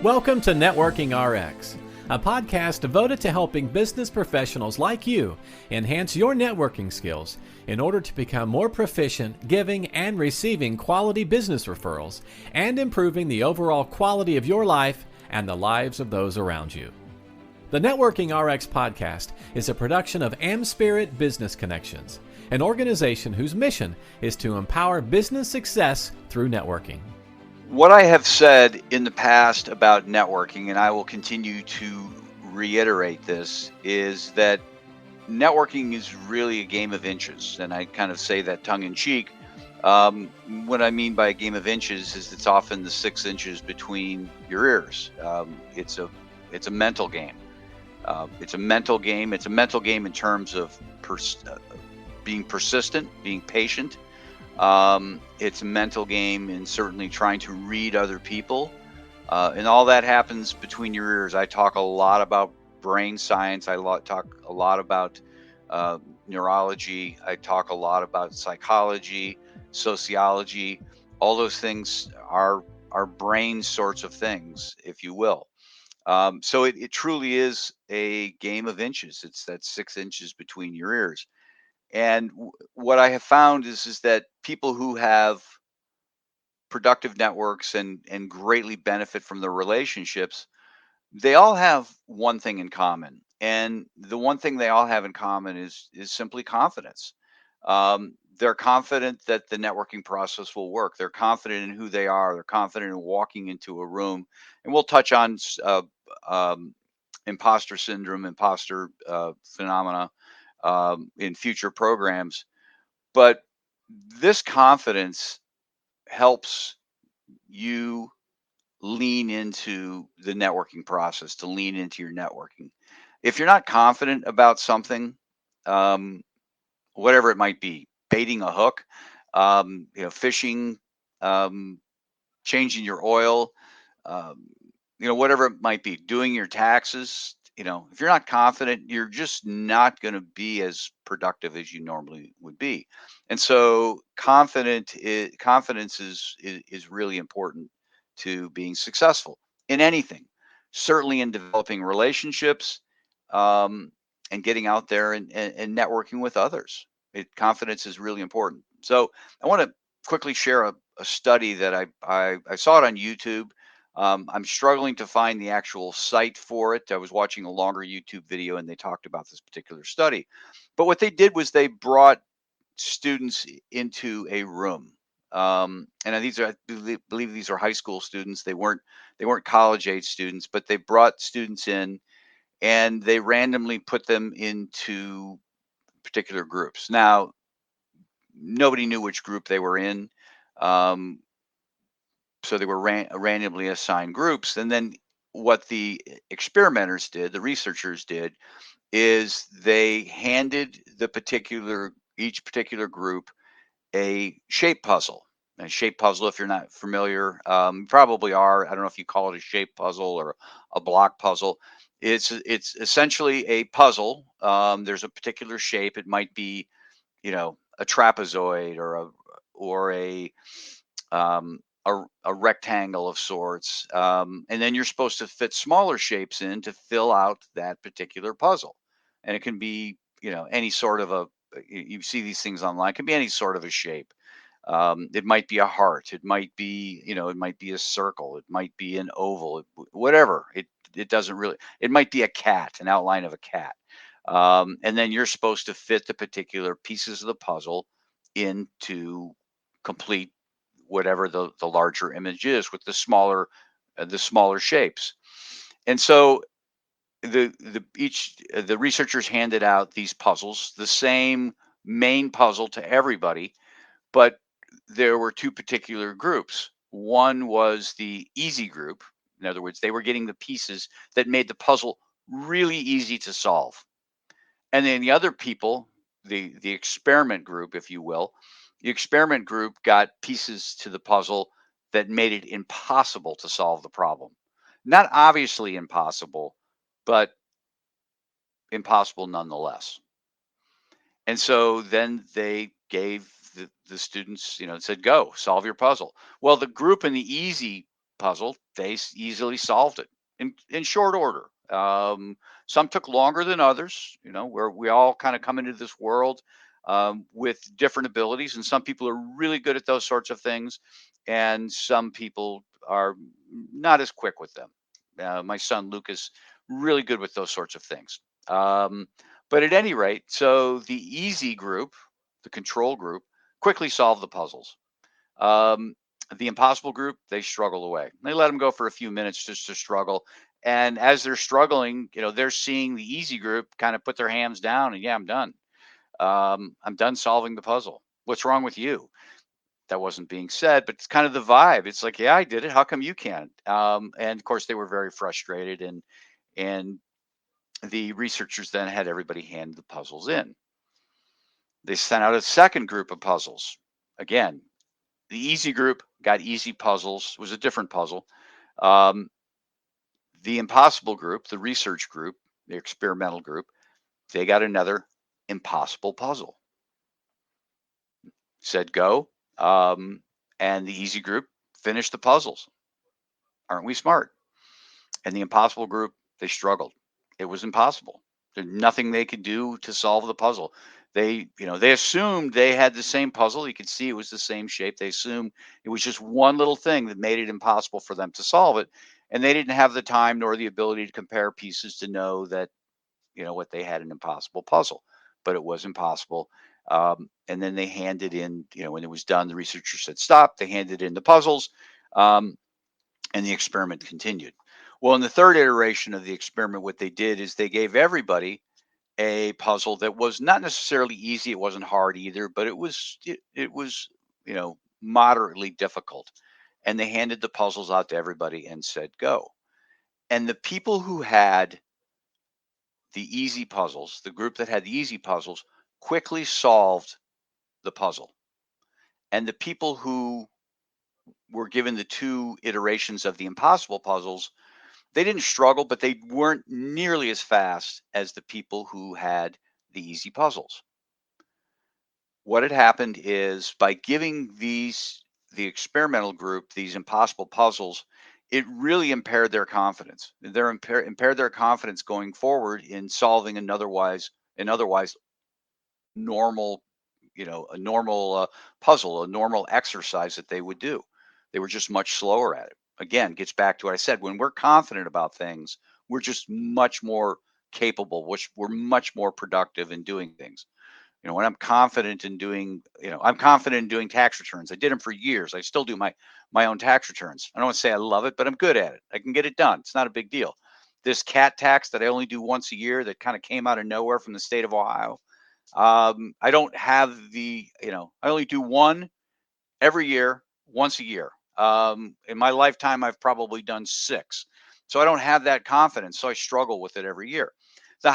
Welcome to Networking RX, a podcast devoted to helping business professionals like you enhance your networking skills in order to become more proficient giving and receiving quality business referrals and improving the overall quality of your life and the lives of those around you. The Networking RX podcast is a production of AmSpirit Business Connections, an organization whose mission is to empower business success through networking. What I have said in the past about networking, and I will continue to reiterate this, is that networking is really a game of inches. And I kind of say that tongue in cheek. What I mean by a game of inches is it's often the 6 inches between your ears. It's a mental game. It's a mental game. It's a mental game in terms of being persistent, being patient. It's a mental game in certainly trying to read other people. And all that happens between your ears. I talk a lot about brain science. I talk a lot about neurology. I talk a lot about psychology, sociology. All those things are brain sorts of things, if you will. So it truly is a game of inches. It's that 6 inches between your ears. And what I have found is that people who have productive networks and greatly benefit from their relationships, they all have one thing in common. And the one thing they all have in common is simply confidence. They're confident that the networking process will work. They're confident in who they are. They're confident in walking into a room. And we'll touch on imposter syndrome, imposter phenomena in future programs. But this confidence helps you lean into the networking process, to lean into your networking. If you're not confident about something, whatever it might be, baiting a hook, fishing, changing your oil, whatever it might be, doing your taxes, if you're not confident, you're just not going to be as productive as you normally would be. And so confidence is really important to being successful in anything, certainly in developing relationships, and getting out there and networking with others. Confidence is really important. So I want to quickly share a study that I saw it on YouTube. I'm struggling to find the actual site for it. I was watching a longer YouTube video and they talked about this particular study. But what they did was they brought students into a room. And I believe these are high school students. They weren't college age students, but they brought students in and they randomly put them into particular groups. Now, nobody knew which group they were in. So they were randomly assigned groups. And then what the experimenters did, the researchers did, is they handed each particular group a shape puzzle. A shape puzzle, if you're not familiar, probably are. I don't know if you call it a shape puzzle or a block puzzle. It's essentially a puzzle. There's a particular shape. It might be, a trapezoid or a rectangle of sorts, and then you're supposed to fit smaller shapes in to fill out that particular puzzle. And it can be, any sort of you see these things online. It can be any sort of a shape. It might be a heart. It might be, it might be a circle. It might be an oval. Whatever. It doesn't really. It might be a cat, an outline of a cat. And then you're supposed to fit the particular pieces of the puzzle into complete whatever the larger image is with the smaller shapes. And so the researchers handed out these puzzles, the same main puzzle to everybody, but there were two particular groups. One was the easy group. In other words, they were getting the pieces that made the puzzle really easy to solve. And then the other people, the experiment group, if you will, the experiment group got pieces to the puzzle that made it impossible to solve the problem. Not obviously impossible, but impossible nonetheless. And so then they gave the students, said, go solve your puzzle. Well, the group in the easy puzzle they easily solved it in short order. Some took longer than others, where we all kind of come into this world with different abilities, and some people are really good at those sorts of things, and some people are not as quick with them. My son Lucas, really good with those sorts of things. But at any rate, so the easy group, the control group, quickly solved the puzzles. Um, the impossible group, they struggle away. They let them go for a few minutes just to struggle. And as they're struggling, they're seeing the easy group kind of put their hands down and, yeah, I'm done. I'm done solving the puzzle. What's wrong with you? That wasn't being said, but it's kind of the vibe. It's like, yeah, I did it. How come you can't? And of course, they were very frustrated, and the researchers then had everybody hand the puzzles in. They sent out a second group of puzzles. Again, the easy group got easy puzzles. It was a different puzzle. Um, the impossible group, the research group, the experimental group, they got another impossible puzzle. Said go. And the easy group finished the puzzles. Aren't we smart? And the impossible group, they struggled. It was impossible. There's nothing they could do to solve the puzzle. They assumed they had the same puzzle. You could see it was the same shape. They assumed it was just one little thing that made it impossible for them to solve it. And they didn't have the time nor the ability to compare pieces to know that, what they had an impossible puzzle, but it was impossible. And then they handed in, when it was done, the researcher said, stop. They handed in the puzzles. Um, and the experiment continued. Well, in the third iteration of the experiment, what they did is they gave everybody a puzzle that was not necessarily easy. It wasn't hard either, but it was moderately difficult. And they handed the puzzles out to everybody and said, go. And the people who had the easy puzzles, the group that had the easy puzzles, quickly solved the puzzle. And the people who were given the two iterations of the impossible puzzles, they didn't struggle, but they weren't nearly as fast as the people who had the easy puzzles. What had happened is by giving the experimental group these impossible puzzles, it really impaired their confidence. They're impaired their confidence going forward in solving an otherwise normal, a normal puzzle, a normal exercise that they would do. They were just much slower at it. Again, gets back to what I said. When we're confident about things, we're just much more capable, which we're much more productive in doing things. When I'm confident in doing, I'm confident in doing tax returns. I did them for years. I still do my own tax returns. I don't want to say I love it, but I'm good at it. I can get it done. It's not a big deal. This cat tax that I only do once a year that kind of came out of nowhere from the state of Ohio. I don't have I only do one every year, once a year. In my lifetime, I've probably done 6. So I don't have that confidence. So I struggle with it every year. So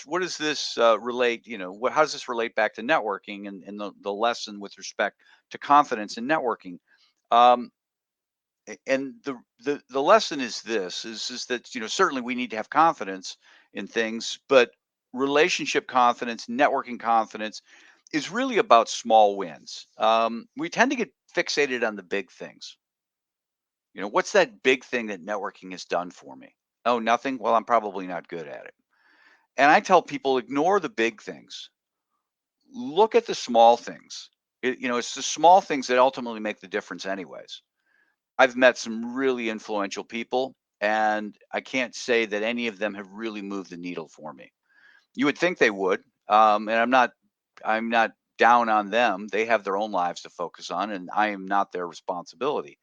what does this relate, how does this relate back to networking and the lesson with respect to confidence in networking? And the lesson is this, is that, certainly we need to have confidence in things, but relationship confidence, networking confidence is really about small wins. We tend to get fixated on the big things. What's that big thing that networking has done for me? Oh, nothing. Well, I'm probably not good at it. And I tell people, ignore the big things. Look at the small things. It's the small things that ultimately make the difference anyways. I've met some really influential people, and I can't say that any of them have really moved the needle for me. You would think they would, and I'm not down on them. They have their own lives to focus on, and I am not their responsibility.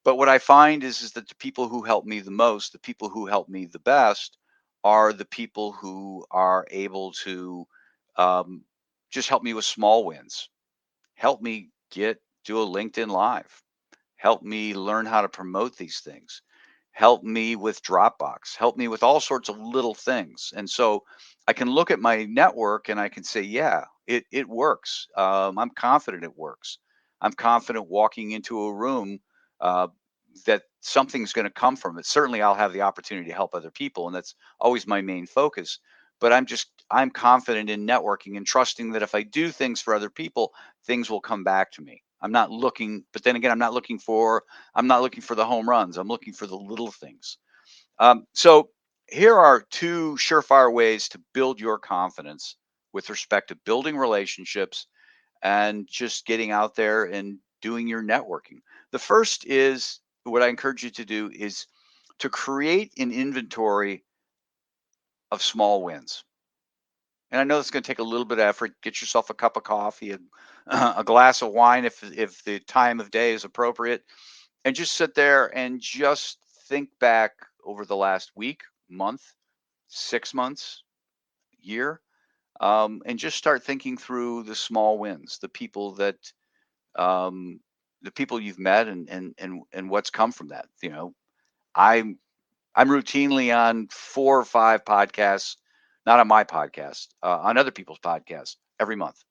But what I find is that the people who help me the most, the people who help me the best, are the people who are able to um, just help me with small wins, help me do a LinkedIn Live, help me learn how to promote these things, help me with Dropbox, help me with all sorts of little things. And so I can look at my network and I can say, yeah, it works. I'm confident it works. I'm confident walking into a room uh, that something's going to come from it. Certainly I'll have the opportunity to help other people, and that's always my main focus. But I'm confident in networking and trusting that if I do things for other people, things will come back to me. I'm not looking, but then again, I'm not looking for the home runs. I'm looking for the little things. So here are two surefire ways to build your confidence with respect to building relationships and just getting out there and doing your networking. The first is what I encourage you to do is to create an inventory of small wins. And I know it's going to take a little bit of effort. Get yourself a cup of coffee, a glass of wine if the time of day is appropriate, and just sit there and just think back over the last week, month, 6 months, year, and just start thinking through the small wins, um, the people you've met, and what's come from that. I'm I'm routinely on 4 or 5 podcasts, not on my podcast, on other people's podcasts every month,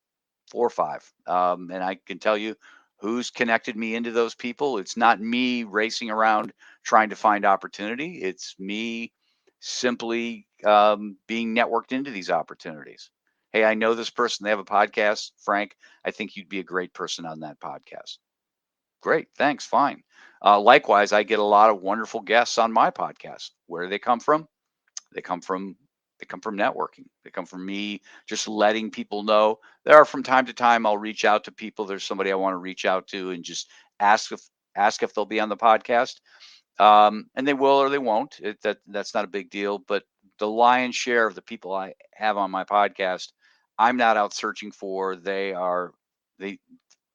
4 or 5. And I can tell you who's connected me into those people. It's not me racing around trying to find opportunity. It's me simply being networked into these opportunities. Hey, I know this person. They have a podcast. Frank, I think you'd be a great person on that podcast. Great, thanks, fine. Likewise, I get a lot of wonderful guests on my podcast. Where do they come from? They come from networking. They come from me just letting people know. There are from time to time I'll reach out to people. There's somebody I want to reach out to and just ask if they'll be on the podcast. And they will or they won't. That's not a big deal. But the lion's share of the people I have on my podcast, I'm not out searching for. They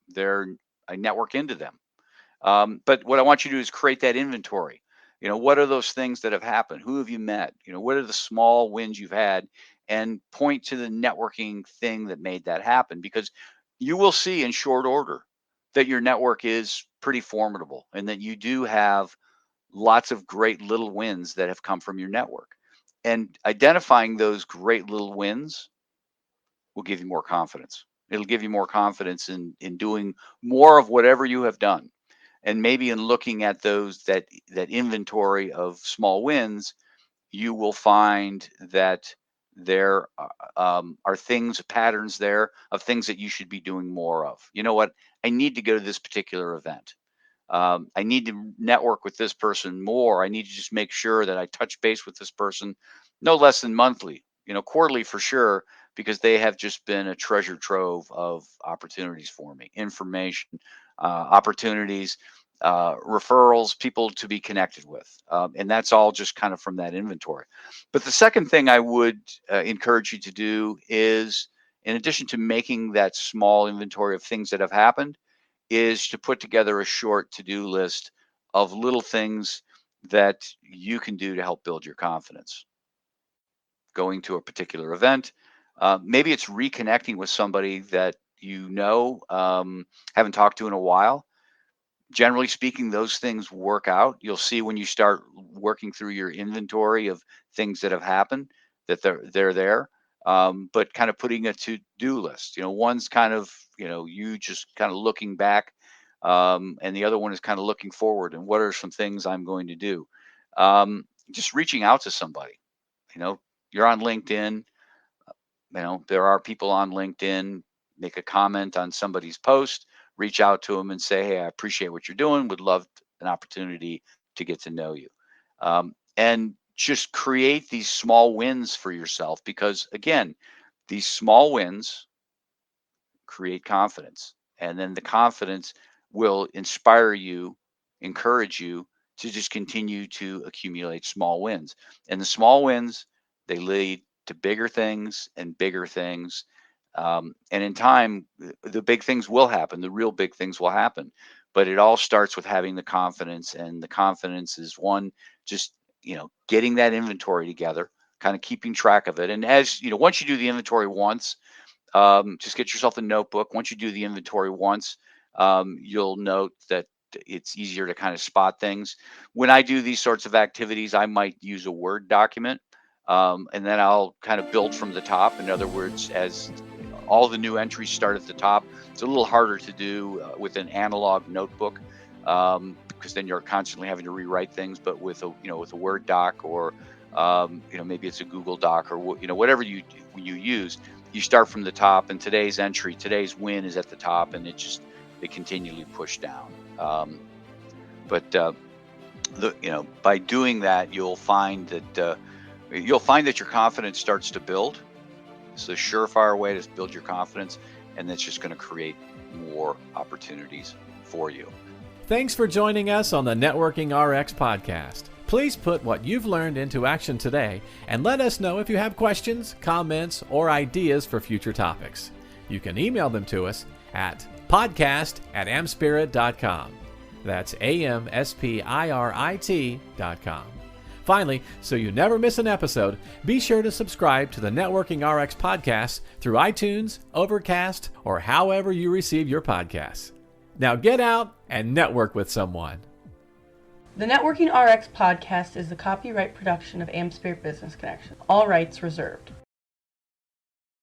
they're I network into them. But what I want you to do is create that inventory. What are those things that have happened? Who have you met? What are the small wins you've had? And point to the networking thing that made that happen, because you will see in short order that your network is pretty formidable and that you do have lots of great little wins that have come from your network. And identifying those great little wins will give you more confidence. It'll give you more confidence in doing more of whatever you have done. And maybe in looking at that inventory of small wins, you will find that there are patterns there of things that you should be doing more of. You know what? I need to go to this particular event. I need to network with this person more. I need to just make sure that I touch base with this person no less than monthly, quarterly for sure, because they have just been a treasure trove of opportunities for me, information, opportunities, referrals, people to be connected with. And that's all just kind of from that inventory. But the second thing I would encourage you to do is, in addition to making that small inventory of things that have happened, is to put together a short to-do list of little things that you can do to help build your confidence. Going to a particular event, maybe it's reconnecting with somebody that haven't talked to in a while. Generally speaking, those things work out. You'll see when you start working through your inventory of things that have happened that they're there. But kind of putting a to-do list. One's kind of you just kind of looking back, and the other one is kind of looking forward. And what are some things I'm going to do? Just reaching out to somebody. You're on LinkedIn. There are people on LinkedIn. Make a comment on somebody's post. Reach out to them and say, hey, I appreciate what you're doing. Would love an opportunity to get to know you. And just create these small wins for yourself, because again, these small wins create confidence. And then the confidence will inspire you, encourage you to just continue to accumulate small wins. And the small wins, they lead to bigger things and bigger things. And in time, the big things will happen. The real big things will happen. But it all starts with having the confidence. And the confidence is one, just, getting that inventory together, kind of keeping track of it. And once you do the inventory once, just get yourself a notebook. Once you do the inventory once, you'll note that it's easier to kind of spot things. When I do these sorts of activities, I might use a Word document, and then I'll kind of build from the top. In other words, as all the new entries start at the top, it's a little harder to do with an analog notebook, because then you're constantly having to rewrite things. But with a Word doc, or maybe it's a Google Doc, or whatever you use, you start from the top. And today's win is at the top, and they continually push down. By doing that, you'll find that your confidence starts to build. It's a surefire way to build your confidence, and that's just going to create more opportunities for you. Thanks for joining us on the Networking RX podcast. Please put what you've learned into action today and let us know if you have questions, comments, or ideas for future topics. You can email them to us at podcast@amspirit.com. That's AmSpirit.com. Finally, so you never miss an episode, be sure to subscribe to the Networking RX podcast through iTunes, Overcast, or however you receive your podcasts. Now get out and network with someone. The Networking RX podcast is the copyright production of AmSpirit Business Connection. All rights reserved.